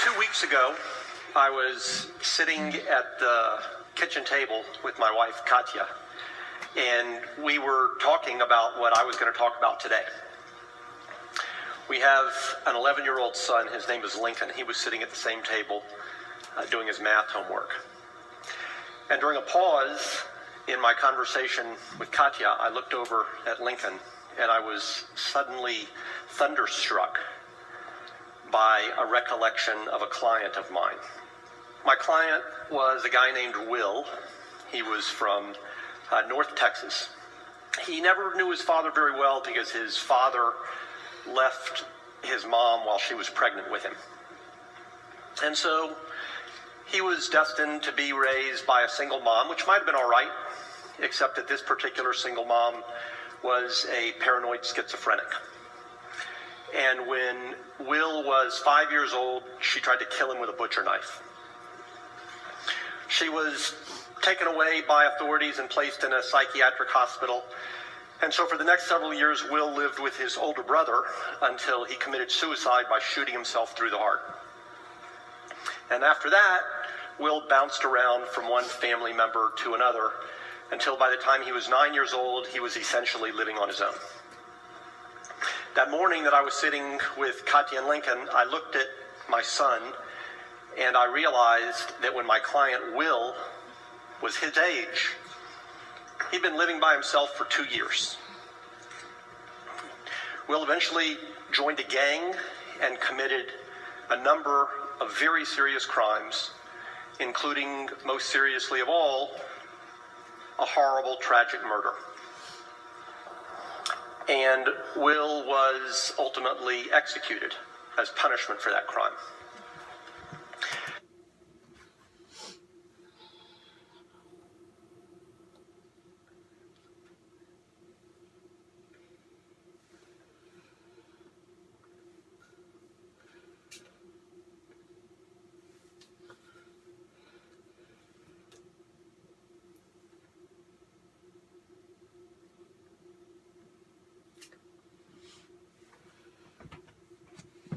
2 weeks ago, I was sitting at the kitchen table with my wife, Katya, and we were talking about what I was going to talk about today. We have an 11-year-old son. His name is Lincoln. He was sitting at the same table doing his math homework. And during a pause in my conversation with Katya, I looked over at Lincoln, and I was suddenly thunderstruck by a recollection of a client of mine. My client was a guy named Will. He was from North Texas. He never knew his father very well because his father left his mom while she was pregnant with him. And so he was destined to be raised by a single mom, which might have been all right, except that this particular single mom was a paranoid schizophrenic. And when Will was 5 years old, she tried to kill him with a butcher knife. She was taken away by authorities and placed in a psychiatric hospital. And so for the next several years, Will lived with his older brother until he committed suicide by shooting himself through the heart. And after that, Will bounced around from one family member to another until by the time he was 9 years old, he was essentially living on his own. That morning that I was sitting with Katya and Lincoln, I looked at my son and I realized that when my client Will was his age, he'd been living by himself for 2 years. Will eventually joined a gang and committed a number of very serious crimes, including, most seriously of all, a horrible, tragic murder. And Will was ultimately executed as punishment for that crime.